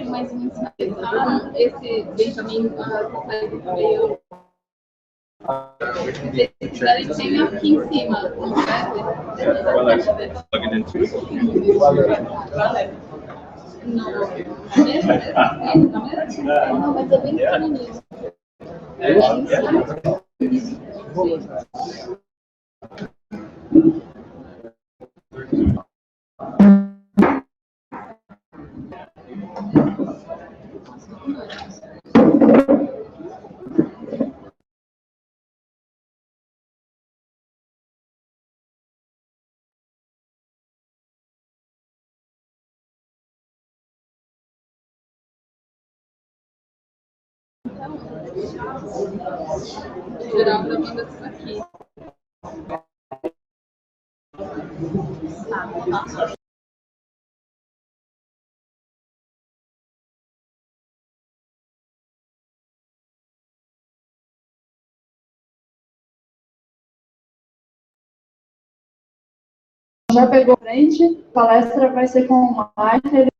Mais um ensinamento. Esse Benjamin veio. Se quiserem, tem aqui em cima. Não, mas é bem pequenininho. Geral da banda disso aqui. Já pegou frente, a palestra vai ser com o Mike.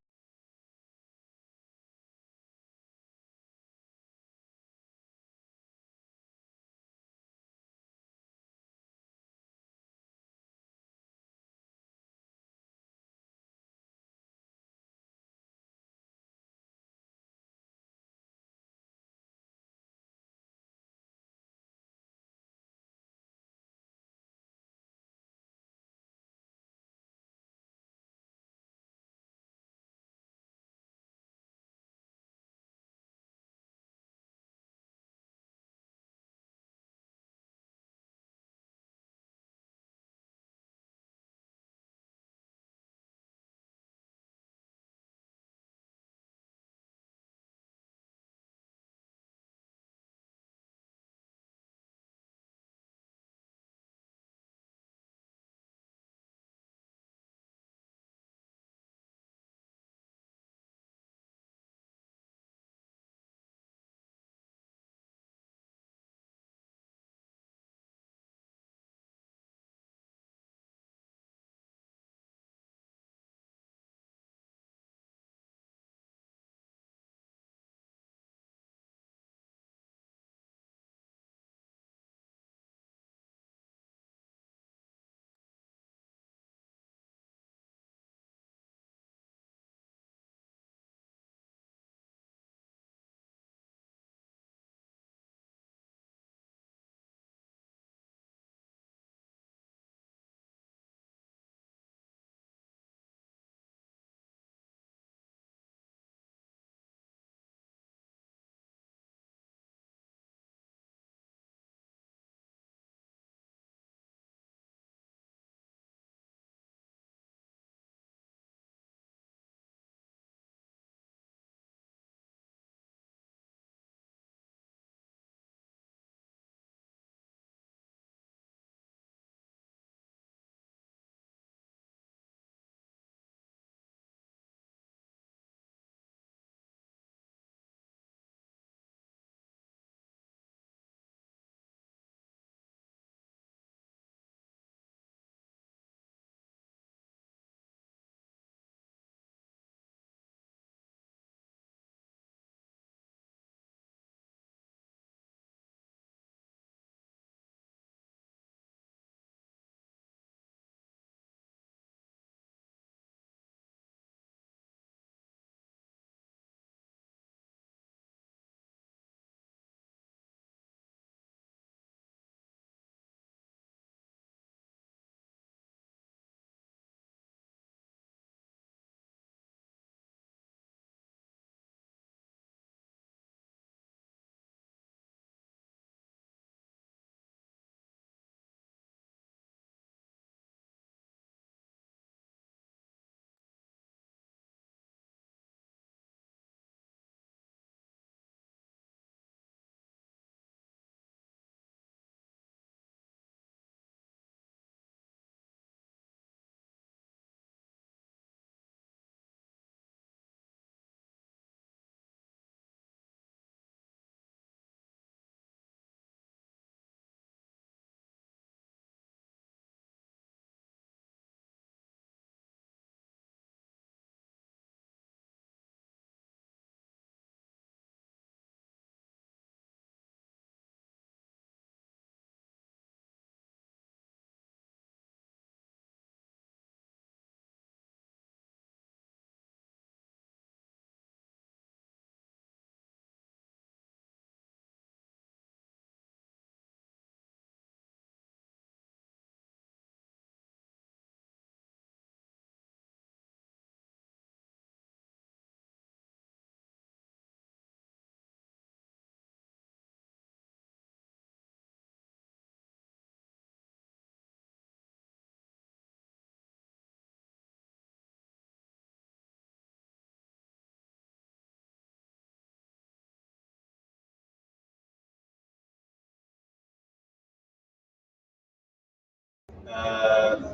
My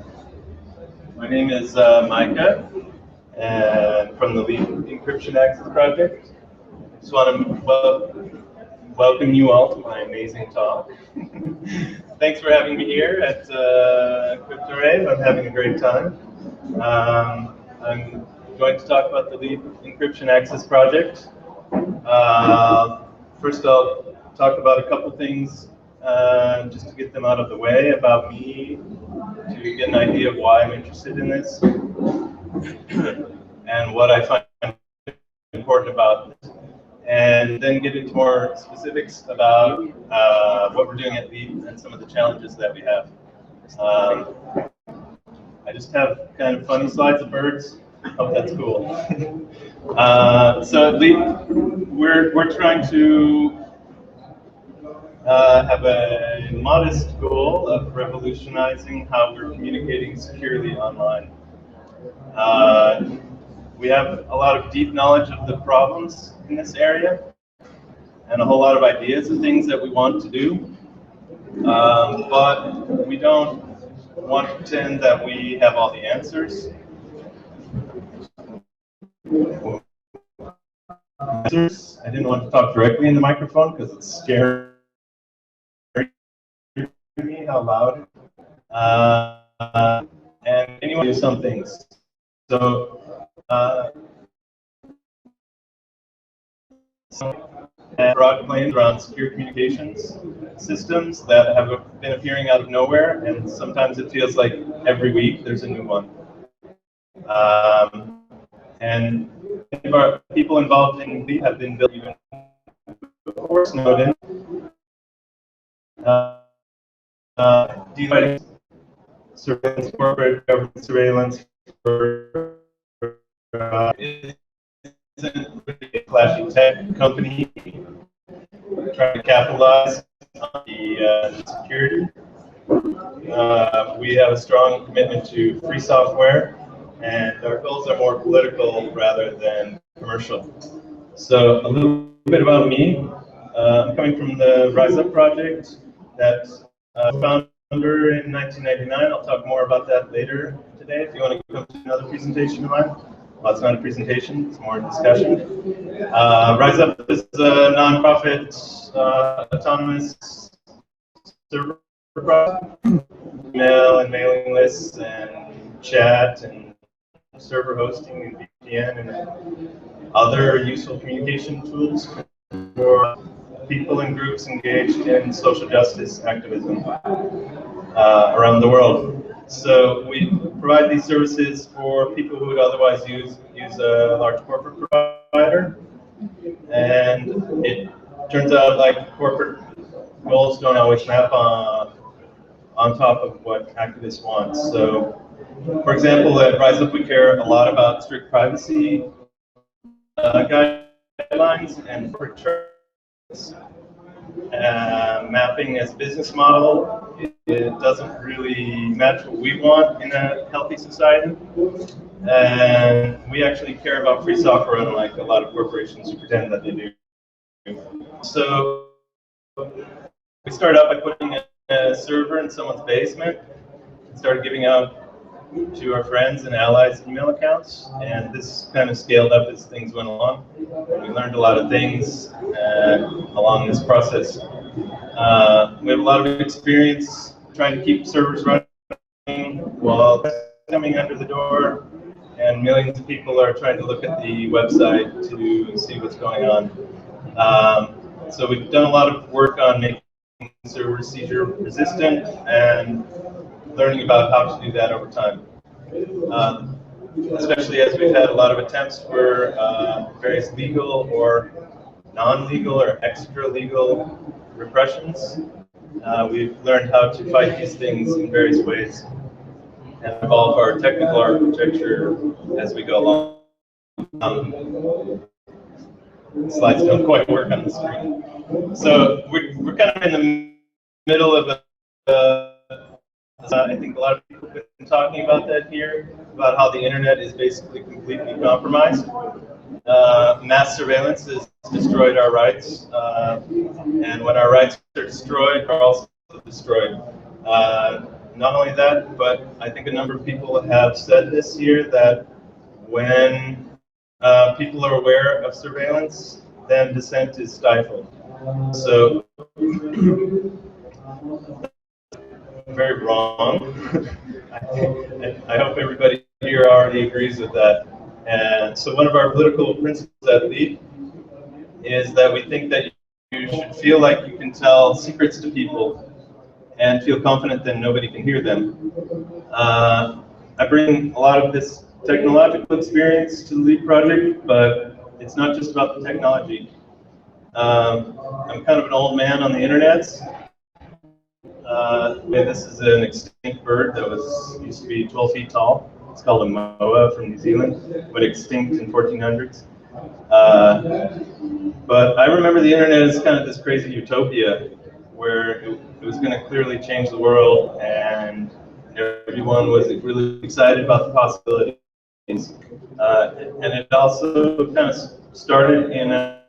name is Micah, and from the Lead Encryption Access Project. I just want to welcome you all to my amazing talk. Thanks for having me here at Cryptorave. I'm having a great time. I'm going to talk about the Lead Encryption Access Project. First, I'll talk about a couple things just to get them out of the way about me, to get an idea of why I'm interested in this, and what I find important about it, and then get into more specifics about what we're doing at Lead and some of the challenges that we have. I just have kind of funny slides of birds. Hope that's cool. So at Lead, we're trying to have a modest goal of revolutionizing how we're communicating securely online. We have a lot of deep knowledge of the problems in this area and a whole lot of ideas of things that we want to do, but we don't want to pretend that we have all the answers. I didn't want to talk directly in the microphone because it's scary me how loud. And anyway, do some things. So, broad claims around secure communications systems that have been appearing out of nowhere, and sometimes it feels like every week there's a new one. And people involved in Lead have been built even before Snowden. Defining surveillance, corporate government surveillance for isn't really a flashy tech company trying to capitalize on the security. We have a strong commitment to free software, and our goals are more political rather than commercial. So a little bit about me. I'm coming from the Rise Up project that founder in 1999. I'll talk more about that later today if you want to come to another presentation of mine. Well, it's not a presentation, it's more a discussion. Rise Up is a nonprofit autonomous server project. Email and mailing lists and chat and server hosting and VPN and other useful communication tools for people and groups engaged in social justice activism around the world. So we provide these services for people who would otherwise use a large corporate provider, and it turns out like corporate goals don't always map on top of what activists want. So, for example, at Rise Up we care a lot about strict privacy guidelines and corporate charts. Mapping as a business model, it doesn't really match what we want in a healthy society. And we actually care about free software, unlike a lot of corporations who pretend that they do. So we started out by putting a server in someone's basement and started giving out to our friends and allies email accounts, and this kind of scaled up as things went along. We learned a lot of things along this process. We have a lot of experience trying to keep servers running while coming under the door, and millions of people are trying to look at the website to see what's going on. So we've done a lot of work on making servers seizure resistant and learning about how to do that over time. Especially as we've had a lot of attempts for various legal or non-legal or extra-legal repressions. We've learned how to fight these things in various ways and evolve our technical architecture as we go along. Slides don't quite work on the screen. So we're kind of in the middle of I think a lot of people have been talking about that here, about how the internet is basically completely compromised. Mass surveillance has destroyed our rights, and when our rights are destroyed, are also destroyed. not only that, but I think a number of people have said this year that when people are aware of surveillance, then dissent is stifled. So, very wrong. I hope everybody here already agrees with that. And so one of our political principles at LEAP is that we think that you should feel like you can tell secrets to people and feel confident that nobody can hear them. I bring a lot of this technological experience to the LEAP project, but it's not just about the technology. I'm kind of an old man on the internet. This is an extinct bird that used to be 12 feet tall. It's called a moa from New Zealand, but extinct in 1400s. But I remember the internet as kind of this crazy utopia where it was going to clearly change the world, and everyone was really excited about the possibilities. And it also kind of started in a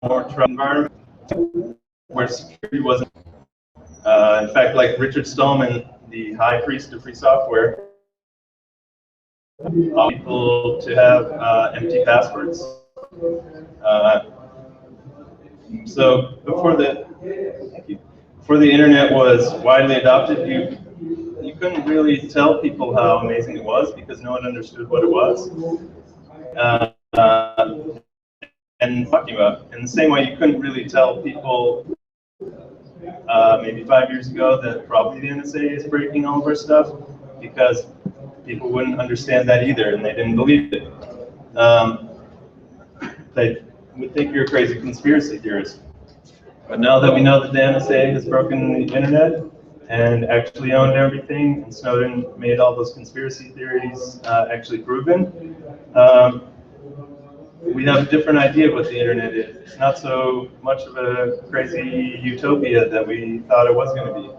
more troubled environment where security wasn't. In fact, like Richard Stallman, the high priest of free software, people to have empty passwords. So before the internet was widely adopted, you couldn't really tell people how amazing it was because no one understood what it was. And talking about in the same way, you couldn't really tell people maybe 5 years ago that probably the NSA is breaking all of our stuff because people wouldn't understand that either, and they didn't believe it. They would think you're a crazy conspiracy theorist. But now that we know that the NSA has broken the internet and actually owned everything, and Snowden made all those conspiracy theories actually proven, we have a different idea of what the internet is. It's not so much of a crazy utopia that we thought it was going to be.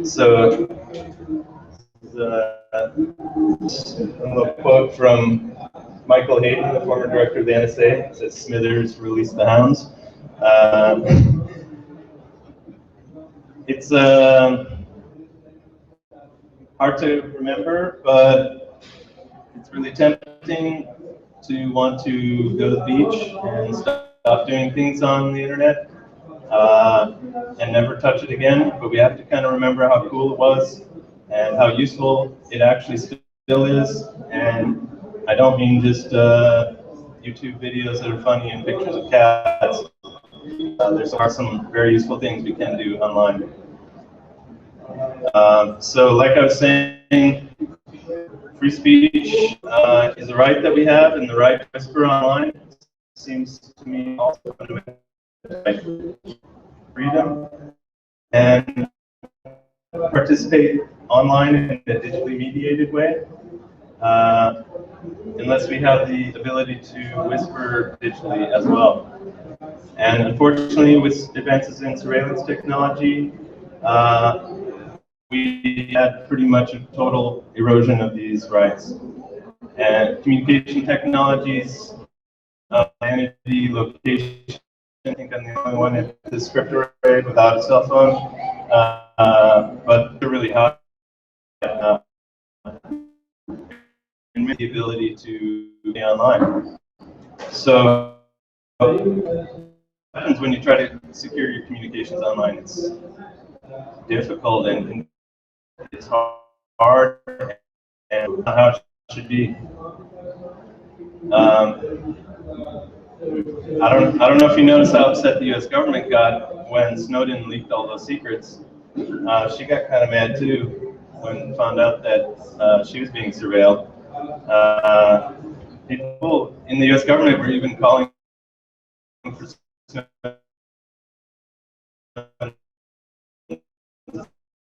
So, a little quote from Michael Hayden, the former director of the NSA. It says, "Smithers released the hounds." It's hard to remember, but it's really tempting to want to go to the beach and stop doing things on the internet and never touch it again. But we have to kind of remember how cool it was and how useful it actually still is. And I don't mean just YouTube videos that are funny and pictures of cats. There are some very useful things we can do online. So like I was saying, free speech is a right that we have, and the right to whisper online seems to me also fundamental right to freedom and participate online in a digitally mediated way, unless we have the ability to whisper digitally as well. And unfortunately, with advances in surveillance technology, we had pretty much a total erosion of these rights. And communication technologies, identity, location, I think I'm the only one at this Cryptorave without a cell phone, but they're really high. And the ability to be online. So, what happens when you try to secure your communications online? It's difficult and it's hard and not how it should be. I don't know if you noticed how upset the U.S. government got when Snowden leaked all those secrets. She got kind of mad too when found out that she was being surveilled. People in the U.S. government were even calling for Snowden.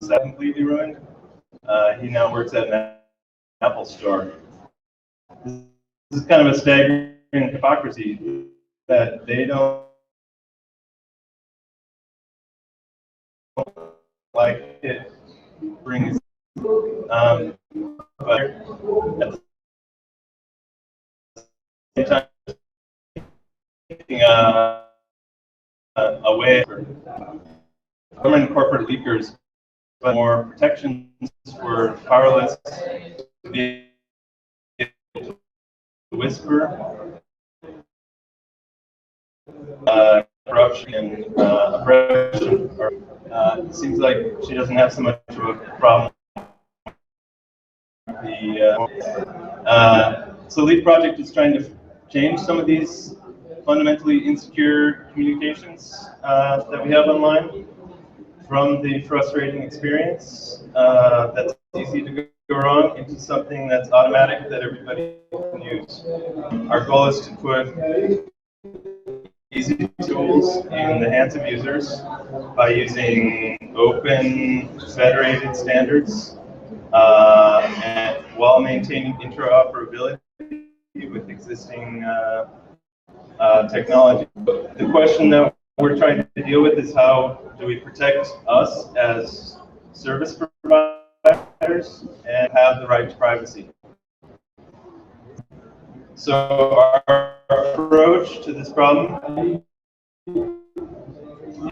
Is that completely ruined? He now works at an Apple store. This is kind of a staggering hypocrisy that they don't like it brings, but at the same time, picking a way for government and corporate leakers, but more protections were powerless to be able to whisper corruption and oppression. It seems like she doesn't have so much of a problem. So LEAP project is trying to change some of these fundamentally insecure communications that we have online from the frustrating experience that's easy to go wrong into something that's automatic that everybody can use. Our goal is to put easy tools in the hands of users by using open federated standards and while maintaining interoperability with existing technology. The question that we're trying to deal with is how do we protect us as service providers and have the right to privacy. So our approach to this problem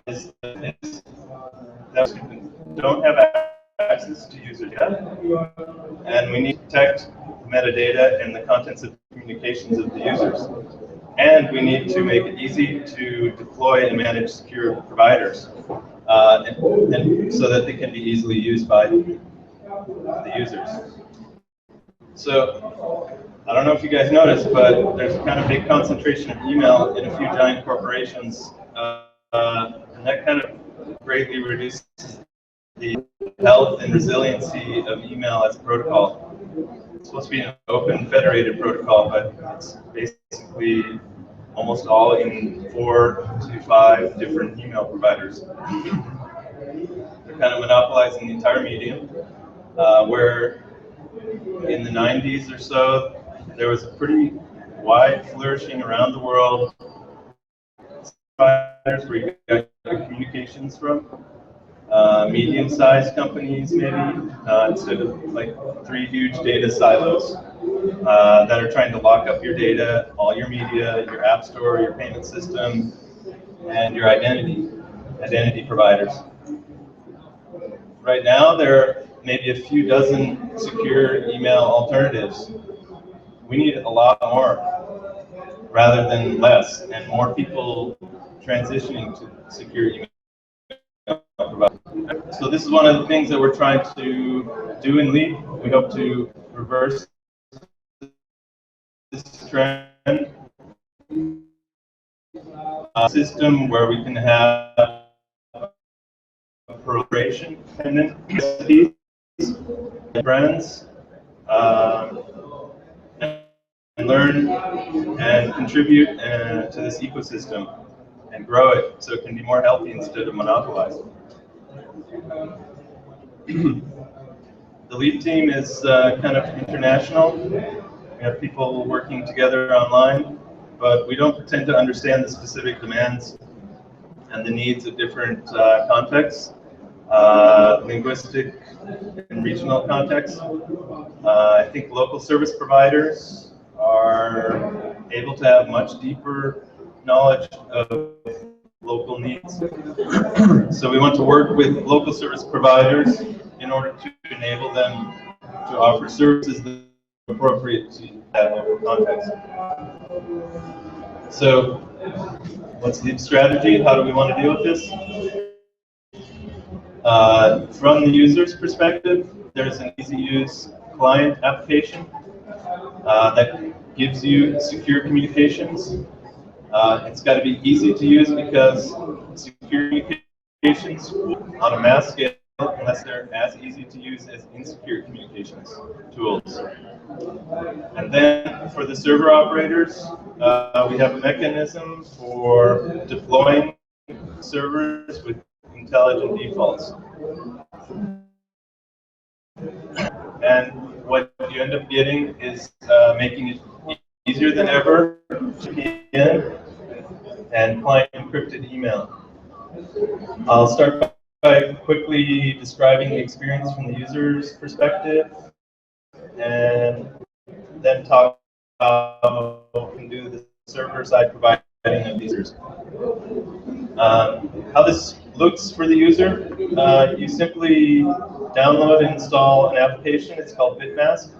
is that we don't have access to user data, and we need to protect the metadata and the contents of communications of the users. And we need to make it easy to deploy and manage secure providers, and so that they can be easily used by the users. So I don't know if you guys noticed, but there's kind of big concentration of email in a few giant corporations, and that kind of greatly reduces the health and resiliency of email as a protocol. It's supposed to be an open federated protocol, but it's basically almost all in 4 to 5 different email providers. They're kind of monopolizing the entire medium, where in the 90s or so, there was a pretty wide flourishing around the world providers where you got your communications from. Medium-sized companies, maybe, to like 3 huge data silos that are trying to lock up your data, all your media, your app store, your payment system, and your identity providers. Right now, there are maybe a few dozen secure email alternatives. We need a lot more rather than less, and more people transitioning to secure email. So this is one of the things that we're trying to do in LEAP. We hope to reverse this trend. A system where we can have a proliferation and then brands and learn and contribute to this ecosystem and grow it so it can be more healthy instead of monopolized. The LEAP team is kind of international. We have people working together online, but we don't pretend to understand the specific demands and the needs of different contexts, linguistic and regional contexts. I think local service providers are able to have much deeper knowledge of local needs. So we want to work with local service providers in order to enable them to offer services that are appropriate to that local context. So what's the strategy? How do we want to deal with this? From the user's perspective, there's an easy-use client application that gives you secure communications. It's got to be easy to use because secure communications on a mass scale, unless they're as easy to use as insecure communications tools. And then for the server operators, we have a mechanism for deploying servers with intelligent defaults. And what you end up getting is making it easier than ever to begin and client encrypted email. I'll start by quickly describing the experience from the user's perspective, and then talk about how we can do the server-side provider of these users. How this looks for the user, you simply download and install an application. It's called Bitmask.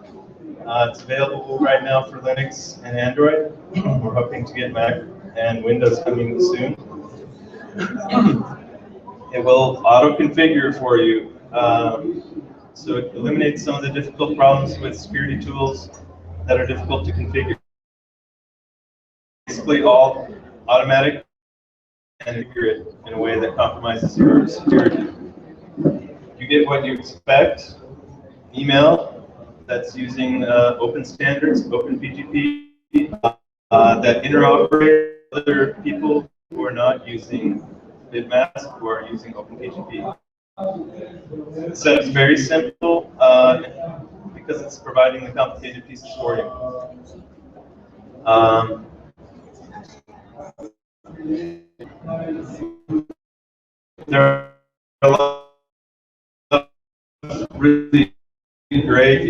It's available right now for Linux and Android. We're hoping to get Mac and Windows coming soon. It will auto-configure for you. So it eliminates some of the difficult problems with security tools that are difficult to configure. Basically all automatic and configure it in a way that compromises your security. You get what you expect. Email that's using open standards, open PGP, that interoperate with other people who are not using Bitmask, who are using open PGP. The setup is very simple because it's providing the complicated pieces for you. There are a lot of really great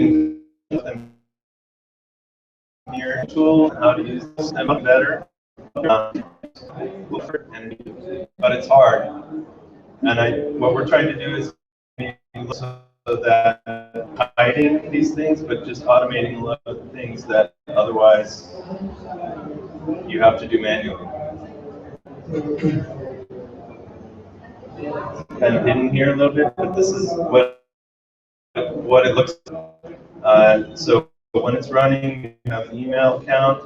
your tool, how to use this, and much better. But it's hard. And what we're trying to do is so that hiding these things, but just automating a lot of the things that otherwise you have to do manually. Kind of hidden here a little bit, but this is what it looks like. So when it's running, you have an email account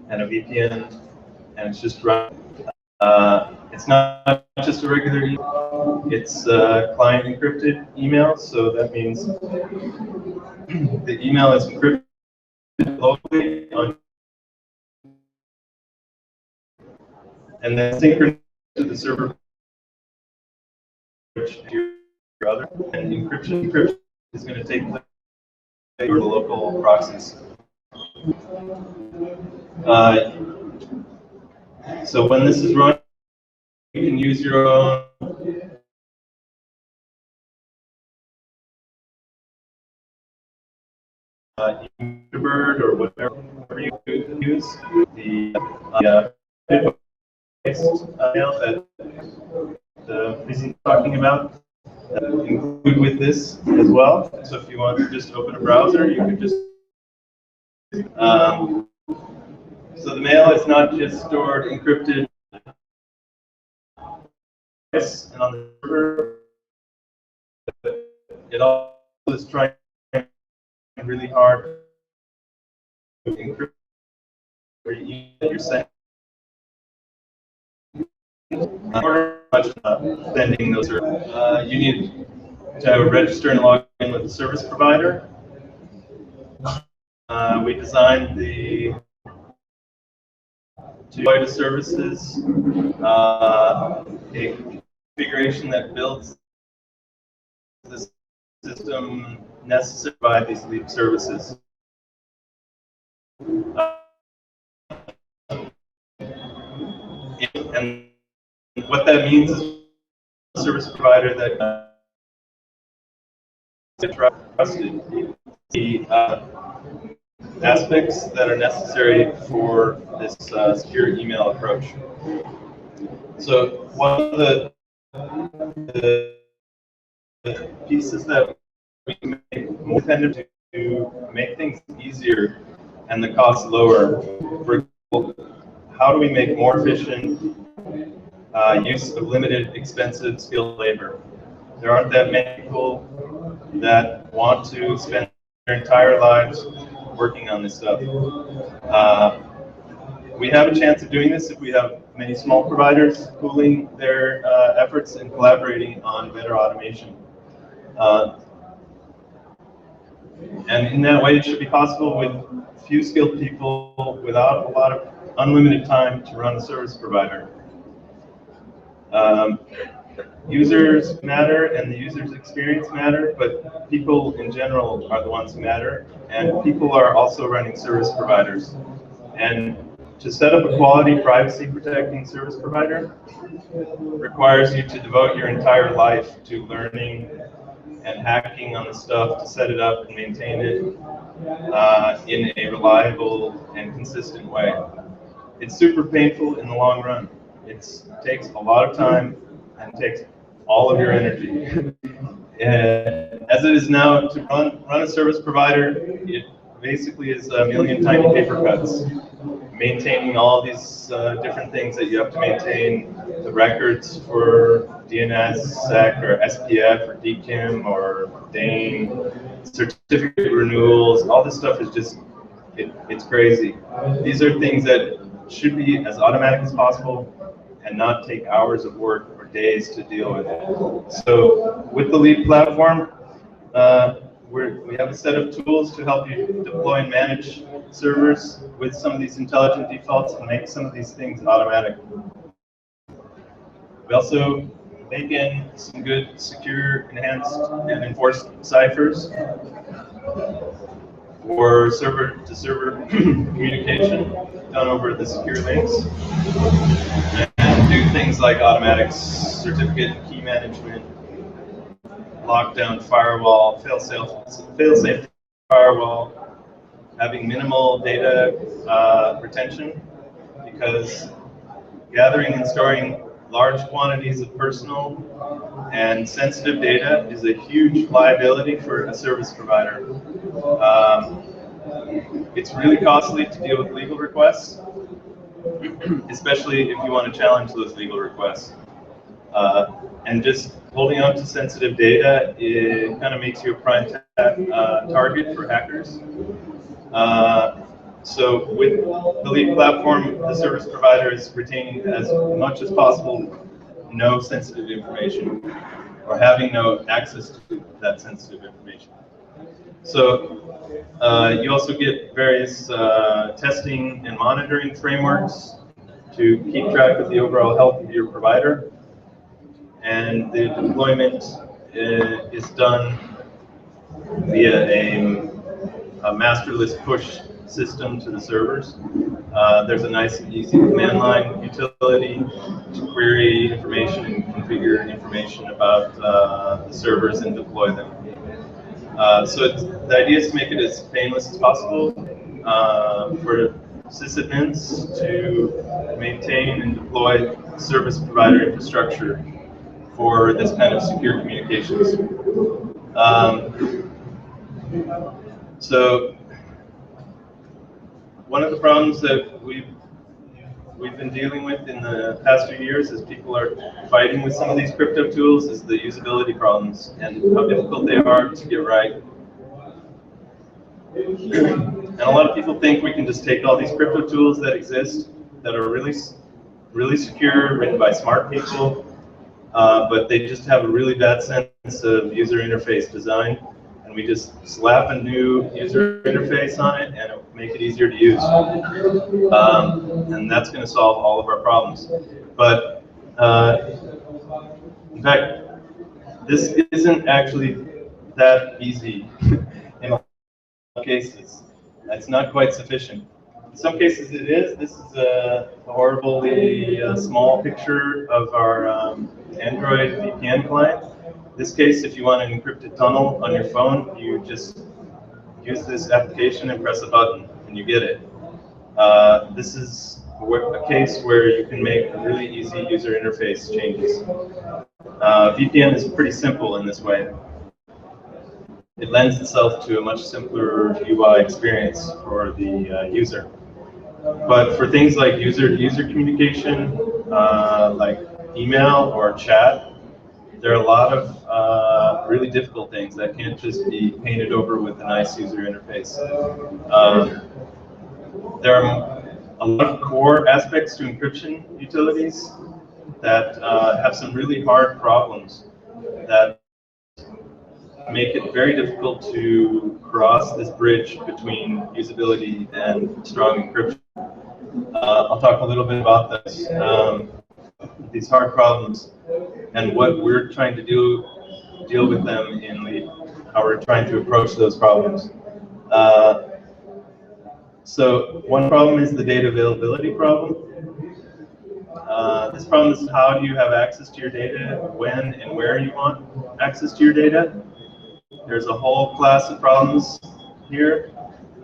and a VPN, and it's just running. It's not just a regular email, it's client encrypted email, so that means the email is encrypted locally and then synchronized to the server to your other, and encryption is going to take place for the local proxies. So when this is running, you can use your own Bird or whatever you use. The mail that the president is talking about include with this as well. So if you want to just open a browser, you can just. So the mail is not just stored encrypted and on the server, it also is trying really hard to encrypt your sending. Sending those you need to register and log in with the service provider. We designed the DIREITO services, a configuration that builds the system necessary to provide these leap services. And what that means is a service provider that trusted the aspects that are necessary for this secure email approach. So one of the pieces that we can make more dependent to make things easier and the cost lower. For example, how do we make more efficient use of limited, expensive, skilled labor? There aren't that many people that want to spend their entire lives working on this stuff. We have a chance of doing this if we have many small providers pooling their efforts and collaborating on better automation. And in that way, it should be possible with few skilled people without a lot of unlimited time to run a service provider. Users matter and the user's experience matter, but people in general are the ones who matter, and people are also running service providers. And to set up a quality, privacy-protecting service provider requires you to devote your entire life to learning and hacking on the stuff to set it up and maintain it in a reliable and consistent way. it's super painful in the long run. It takes a lot of time and takes all of your energy. As it is now, to run a service provider, it basically is a million tiny paper cuts, maintaining all these different things that you have to maintain, the records for DNSSEC or SPF or DKIM or DANE, certificate renewals, all this stuff is just, it's crazy. These are things that should be as automatic as possible and not take hours of work or days to deal with it. So with the Leap platform, we have a set of tools to help you deploy and manage servers with some of these intelligent defaults and make some of these things automatic. We also bake in some good, secure, enhanced, and enforced ciphers for server-to-server communication done over the secure links, and do things like automatic certificate and key management, lockdown firewall, fail-safe firewall, having minimal data retention, because gathering and storing large quantities of personal and sensitive data is a huge liability for a service provider. It's really costly to deal with legal requests, especially if you want to challenge those legal requests. And just holding on to sensitive data, it kind of makes you a prime target for hackers. So with the Leap platform, the service provider is retaining as much as possible no sensitive information, or having no access to that sensitive information. So you also get various testing and monitoring frameworks to keep track of the overall health of your provider. And the deployment is done via a masterless push system to the servers. There's a nice and easy command line utility to query information and configure information about the servers and deploy them. So the idea is to make it as painless as possible for sysadmins to maintain and deploy service provider infrastructure for this kind of secure communications. So one of the problems that we've been dealing with in the past few years as people are fighting with some of these crypto tools is the usability problems and how difficult they are to get right. And a lot of people think we can just take all these crypto tools that exist that are really secure, written by smart people, but they just have a really bad sense of user interface design, and we just slap a new user interface on it and make it easier to use. And that's going to solve all of our problems. But in fact, this isn't actually that easy in a lot of cases. It's not quite sufficient. In some cases it is. This is a horribly small picture of our Android VPN client. In this case, if you want an encrypted tunnel on your phone, you just use this application and press a button, and you get it. This is a case where you can make really easy user interface changes. VPN is pretty simple in this way. It lends itself to a much simpler UI experience for the user. But for things like user-to-user communication, like email or chat, there are a lot of really difficult things that can't just be painted over with a nice user interface. There are a lot of core aspects to encryption utilities that have some really hard problems that make it very difficult to cross this bridge between usability and strong encryption. I'll talk a little bit about this, these hard problems, and what we're trying to deal with them in Leap, how we're trying to approach those problems. So one problem is the data availability problem. This problem is how do you have access to your data, when and where you want access to your data. There's a whole class of problems here.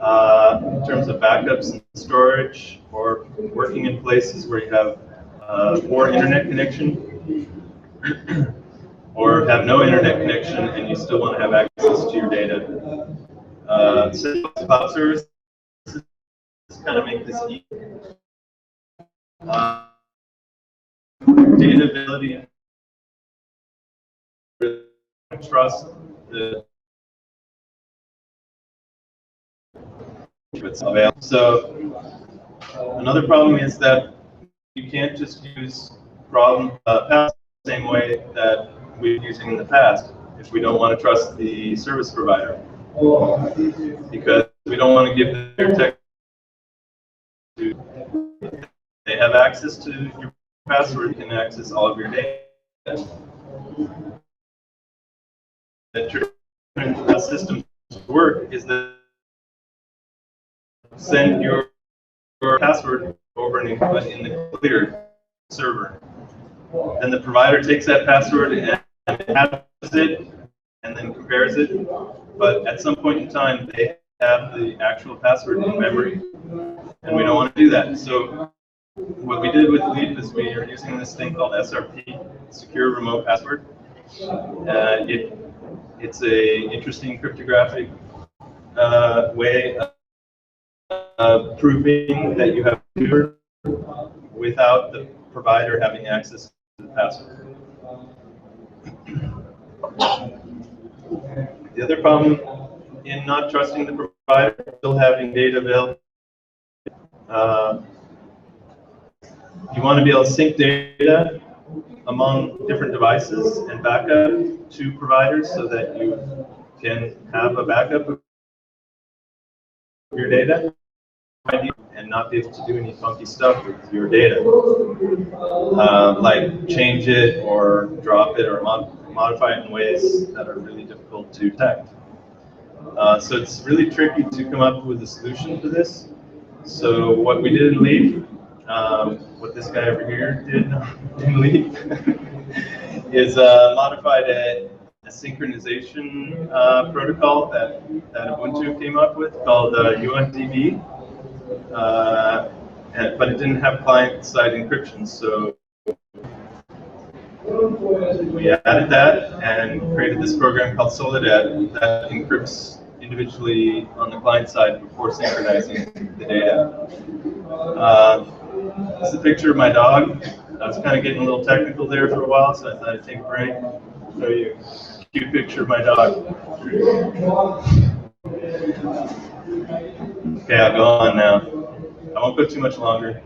in terms of backups and storage, or working in places where you have poor internet connection, or have no internet connection and you still want to have access to your data. So cloud services kind of make this easy. Data availability, trust the it's available. So another problem is that you can't just use paths the same way that we've been using in the past if we don't want to trust the service provider, because we don't want to give their tech to. They have access to your password. You can access all of your data. The system work is that send your password over in the cleared server. Then the provider takes that password and has it and then compares it. But at some point in time, they have the actual password in memory, and we don't want to do that. So what we did with Leap is we are using this thing called SRP, Secure Remote Password. It's a interesting cryptographic way of proving that you have a computer without the provider having access to the password. The other problem in not trusting the provider, still having data available, you want to be able to sync data among different devices and backup to providers so that you can have a backup of your data and not be able to do any funky stuff with your data, like change it or drop it or modify it in ways that are really difficult to detect. So it's really tricky to come up with a solution to this. So what we did in Leap, what this guy over here did in Leap, is modified a synchronization protocol that Ubuntu came up with called UNDB, but it didn't have client-side encryption. So we added that and created this program called Soledad that encrypts individually on the client side before synchronizing the data. This is a picture of my dog. I was kind of getting a little technical there for a while, so I thought I'd take a break. Show you a cute picture of my dog. Okay, I'll go on now. I won't go too much longer.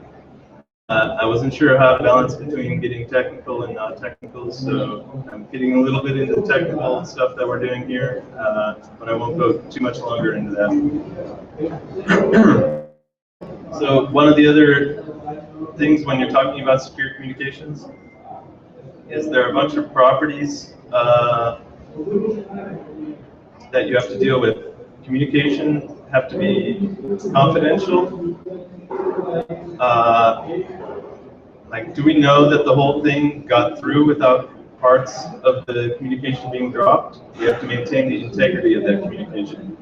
I wasn't sure how to balance between getting technical and not technical, so I'm getting a little bit into the technical stuff that we're doing here, but I won't go too much longer into that. So one of the other things when you're talking about secure communications is there are a bunch of properties that you have to deal with. Communication have to be confidential. Like, do we know that the whole thing got through without parts of the communication being dropped? We have to maintain the integrity of that communication.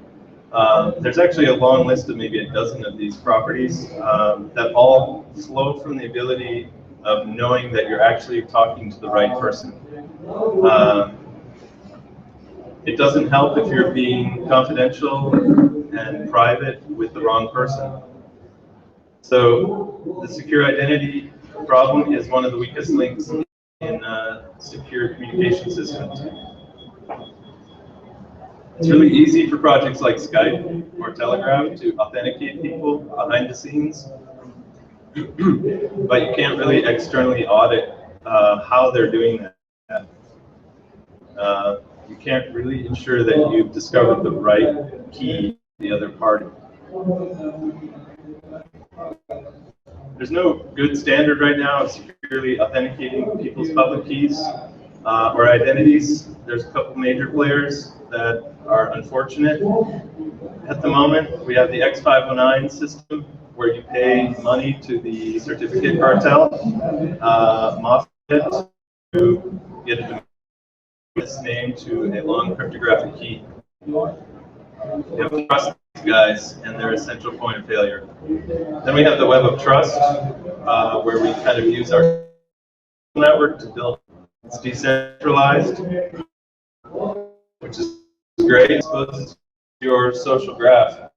There's actually a long list of maybe a dozen of these properties that all flow from the ability of knowing that you're actually talking to the right person. It doesn't help if you're being confidential and private with the wrong person. So the secure identity problem is one of the weakest links in secure communication systems. It's really easy for projects like Skype or Telegraph to authenticate people behind the scenes, but you can't really externally audit how they're doing that. You can't really ensure that you've discovered the right key to the other party. There's no good standard right now of securely authenticating people's public keys or identities. There's a couple major players that are unfortunate at the moment. We have the X509 system, where you pay money to the certificate cartel, mafia, to get a name to a long cryptographic key. You have to trust guys and their essential point of failure. Then we have the web of trust, where we kind of use our network to build. It's decentralized, which is great. It exposes your social graph,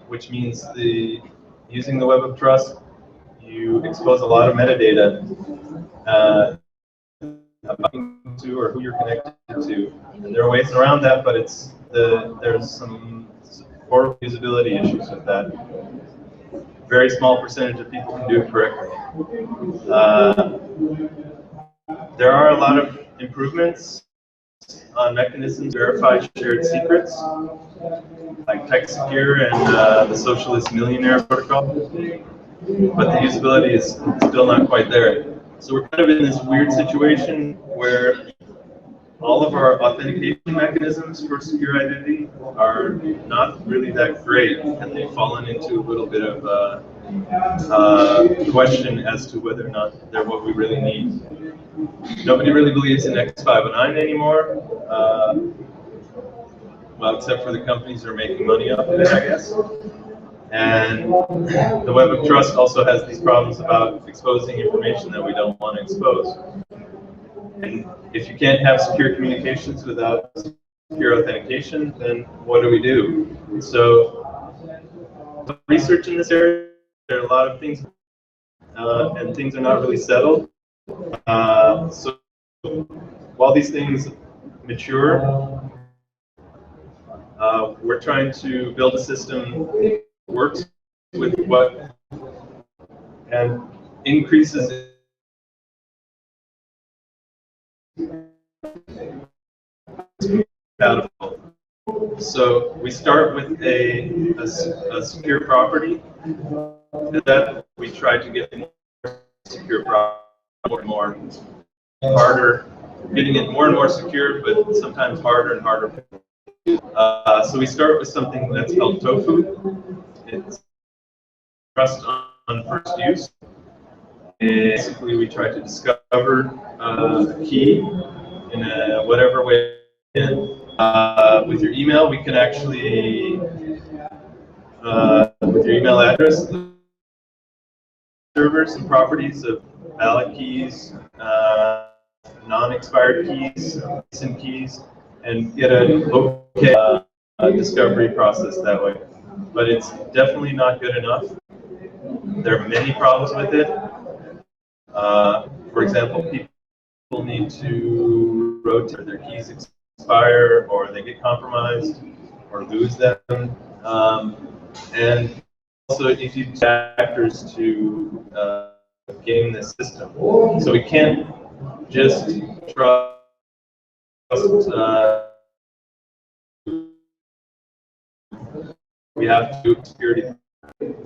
which means using the web of trust, you expose a lot of metadata about to or who you're connected to. And there are ways around that, but there's some poor usability issues with that. Very small percentage of people can do it correctly. There are a lot of improvements on mechanisms to verify shared secrets, like TechSecure and the Socialist Millionaire Protocol, but the usability is still not quite there. So we're kind of in this weird situation where all of our authentication mechanisms for secure identity are not really that great, and they've fallen into a little bit of question as to whether or not they're what we really need. Nobody really believes in X509 anymore, well, except for the companies that are making money off of it, I guess. And the web of trust also has these problems about exposing information that we don't want to expose. And if you can't have secure communications without secure authentication, then what do we do? So, research in this area, there are a lot of things, and things are not really settled. So, while these things mature, we're trying to build a system that works with what and increases compatible. So we start with a secure property, and then we try to get more secure property more and more harder, getting it more and more secure, but sometimes harder and harder. So we start with something that's called tofu. It's trust on first use. Basically, we try to discover a key in whatever way. With your email, we can actually, with your email address, servers and properties of valid keys, non-expired keys, recent keys, and get a okay discovery process that way. But it's definitely not good enough. There are many problems with it. For example, people need to rotate their keys expire, or they get compromised, or lose them. And also, if you factors to game the system, so we can't just trust. We have to do security.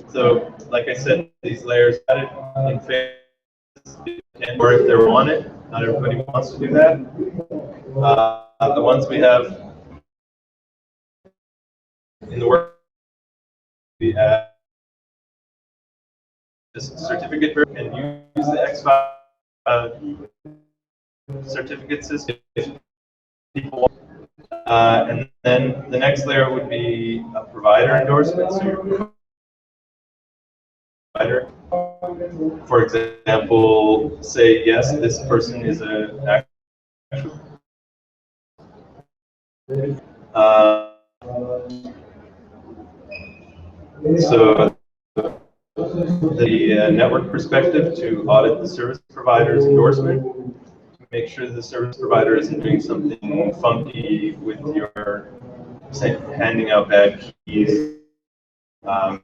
So, like I said, these layers got it in phase, or if they want it. Not everybody wants to do that. The ones we have in the work, we have this certificate and use the X5 certificate system if people want. And then the next layer would be a provider endorsement. So your provider, for example, say yes, this person is a so the network perspective to audit the service provider's endorsement, to make sure the service provider isn't doing something funky with your, say, handing out bad keys,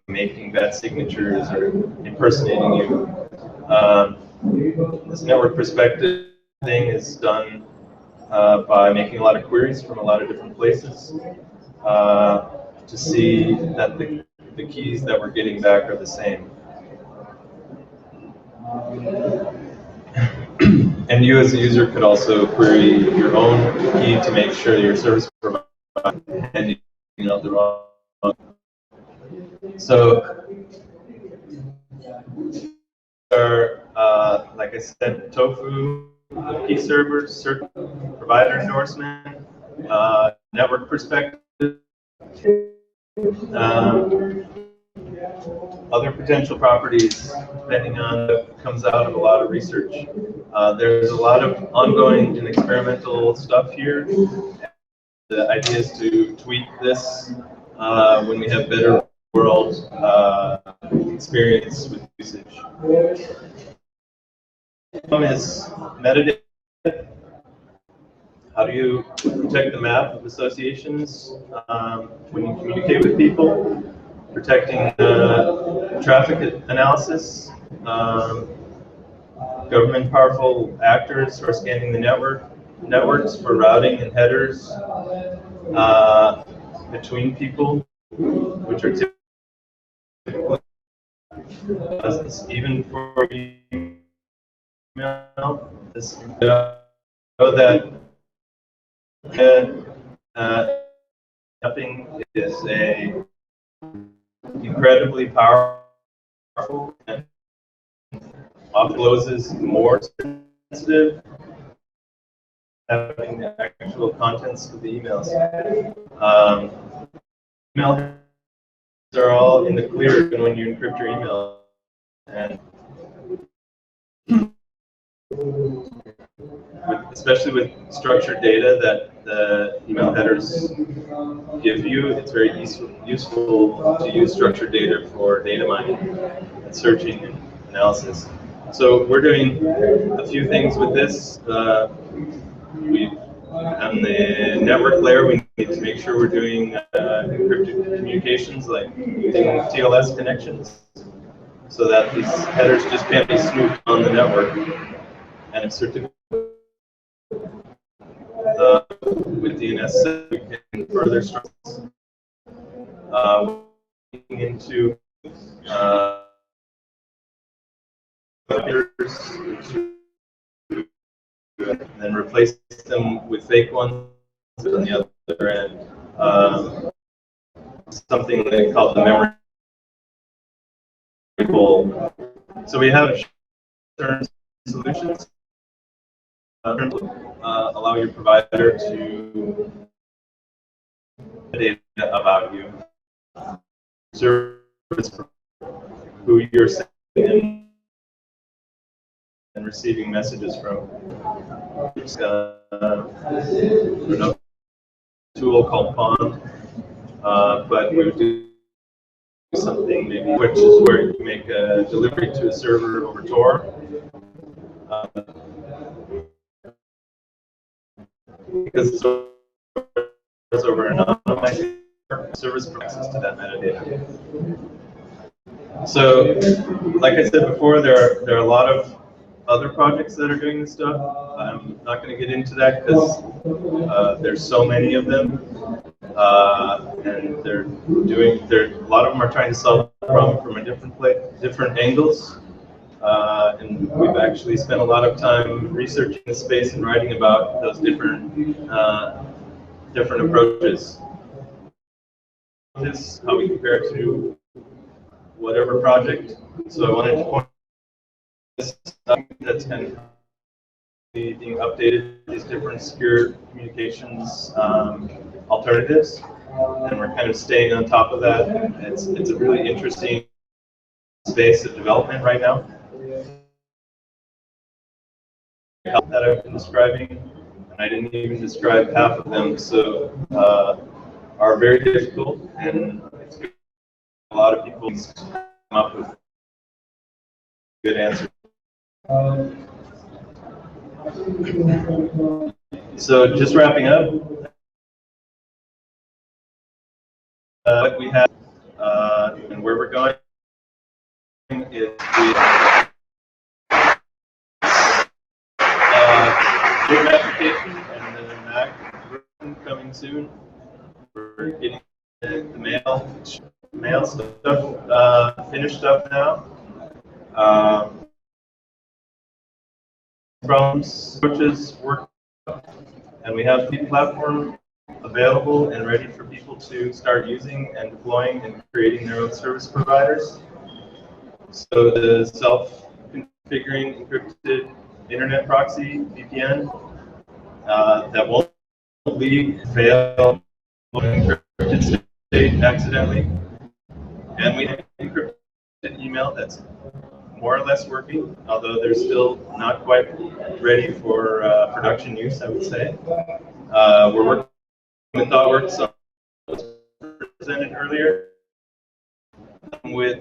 making bad signatures, or impersonating you. This network perspective thing is done by making a lot of queries from a lot of different places to see that the keys that we're getting back are the same. And you as a user could also query your own key to make sure your service provider and you know the wrong. So like I said, tofu, the key servers, provider endorsement, network perspective, Other potential properties, depending on what comes out of a lot of research. There's a lot of ongoing and experimental stuff here. The idea is to tweak this when we have better world experience with usage. One is metadata. How do you protect the map of associations when you communicate with people? Protecting traffic analysis. Government powerful actors who are scanning the networks for routing and headers between people, which are typically even for email. This know that mapping is a incredibly powerful and often closes more sensitive, having the actual contents of the emails. Emails are all in the clear even when you encrypt your email. And especially with structured data that the email headers give you, it's very useful to use structured data for data mining and searching and analysis. So we're doing a few things with this. On the network layer, we need to make sure we're doing encrypted communications, like using TLS connections, so that these headers just can't be snooped on the network. And a certificate with DNS, we can further stress into and then replace them with fake ones on the other end. Something they call the memory pool. So we have certain solutions allow your provider to data about you, service who you're sending and receiving messages from. It's a tool called Pond, but we would do something maybe which is where you make a delivery to a server over Tor. Because it's over an anonymized service for access to that metadata. So, like I said before, there are a lot of other projects that are doing this stuff. I'm not going to get into that because there's so many of them, and a lot of them are trying to solve the problem from a different angles. And we've actually spent a lot of time researching the space and writing about those different approaches. This how we compare it to whatever project. So I wanted to point this that's kind of being updated, these different secure communications alternatives, and we're kind of staying on top of that. It's a really interesting space of development right now that I've been describing, and I didn't even describe half of them, so are very difficult, and it's good. A lot of people come up with good answers. So just wrapping up, what we have and where we're going is web application and the Mac version coming soon. We're getting the mail stuff finished up now. Problems, approaches work, and we have the platform available and ready for people to start using and deploying and creating their own service providers. So the self-configuring encrypted internet proxy VPN that won't leave fail encrypted accidentally. And we have encrypted email that's more or less working, although they're still not quite ready for production use, I would say. We're working with ThoughtWorks, so presented earlier. We're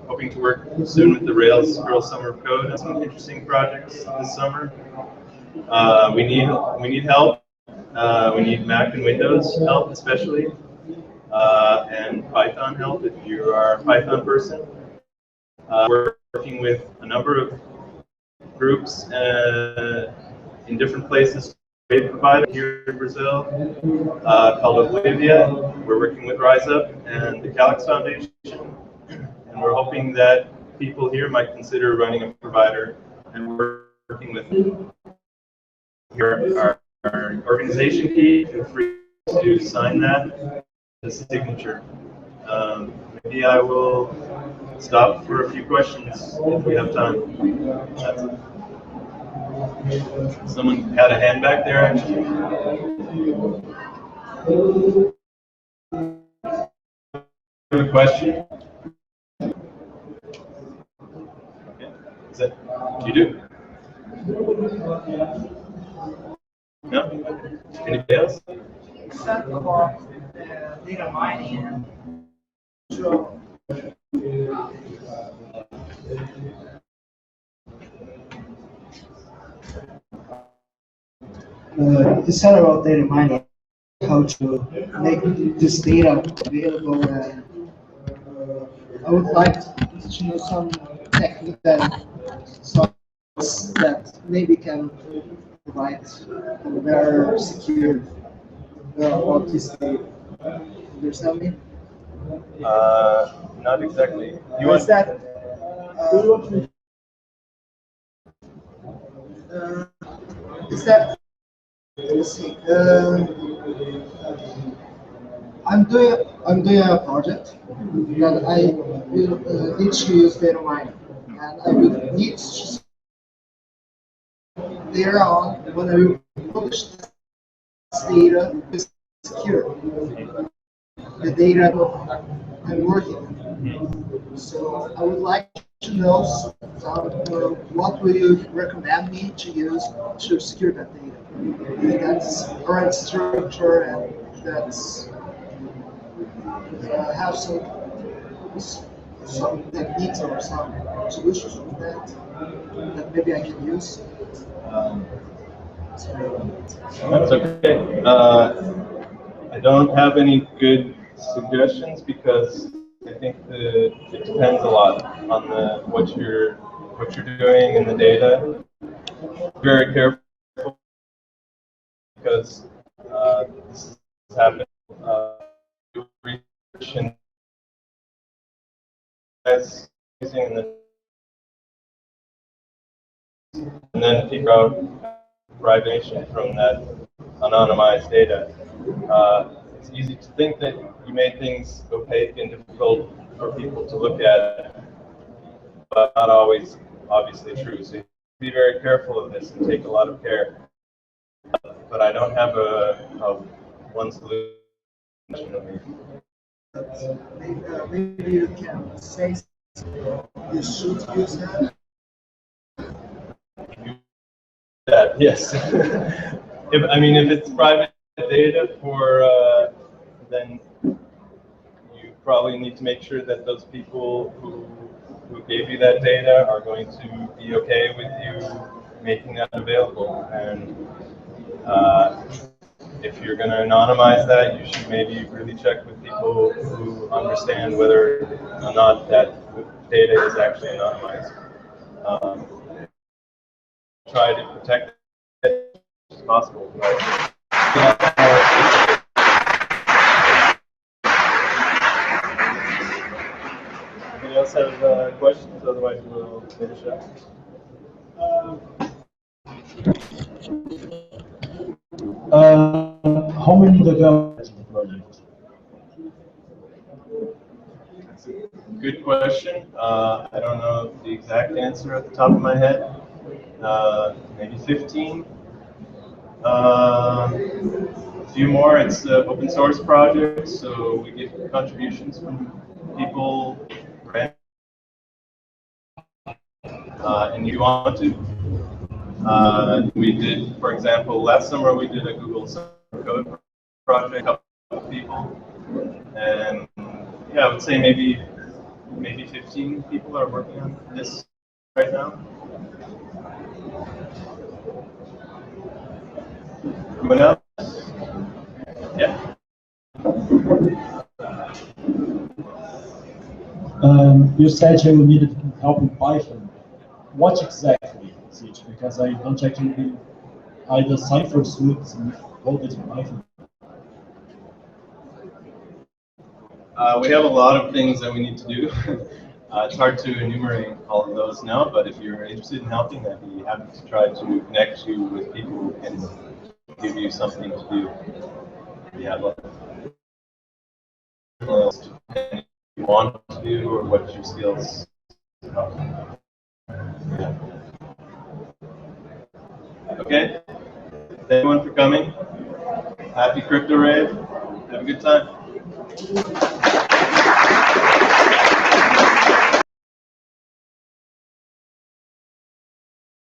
hoping to work soon with the Rails Girl Summer of Code on some interesting projects this summer. We need help. We need Mac and Windows help, especially, and Python help if you are a Python person. We're working with a number of groups in different places. A provider here in Brazil called Olivia. We're working with RiseUp and the Calyx Foundation, and we're hoping that people here might consider running a provider. And we're working with our organization key. Feel free to sign that as a signature. Maybe I will stop for a few questions if we have time. That's it. Someone had a hand back there, actually. A question? Okay. Is that you do? No? Anybody else? Except for data mining and you said about data mining, how to make this data available, and I would like to know some technique that maybe can provide a better secure about this data. Understand me? Not exactly. You Is want that let's see. I'm doing a project that I will need to use data mining, and I will need to later on when I will publish this data is secure. The data I'm working on. So I would like to know what will you recommend me to use to secure that data. If that's already structure and that's have some techniques or some solutions for that maybe I can use. That's okay. I don't have any good suggestions because I think it depends a lot on what you're doing and the data. Very careful because this has happened. Research and and then figure out privation from that anonymized data. It's easy to think that you made things opaque and difficult for people to look at, but not always obviously true. So you have to be very careful of this and take a lot of care. But I don't have a one solution. Maybe you can say you should use that. Yes. If it's private data then you probably need to make sure that those people who gave you that data are going to be okay with you making that available. And if you're going to anonymize that, you should maybe really check with people who understand whether or not that data is actually anonymized. Try to protect it as much as possible. Anybody else have questions? Otherwise, we'll finish up. How many developers in the project? Good question. I don't know the exact answer at the top of my head. Maybe 15. few more. It's an open source project, so we get contributions from people, and you want to. We did, for example, last summer we did a Google Code project, a couple of people, and yeah, I would say maybe 15 people are working on this right now. Anyone else? Yeah. You said you needed help in Python. What exactly is it? Because I don't actually either cipher suits coded in Python. We have a lot of things that we need to do. It's hard to enumerate all of those now, but if you're interested in helping, I'd be happy to try to connect you with people who can give you something to do. If you have what else you want to do or what your skills are. Yeah. Okay. Thank everyone for coming. Happy Cryptorave. Have a good time.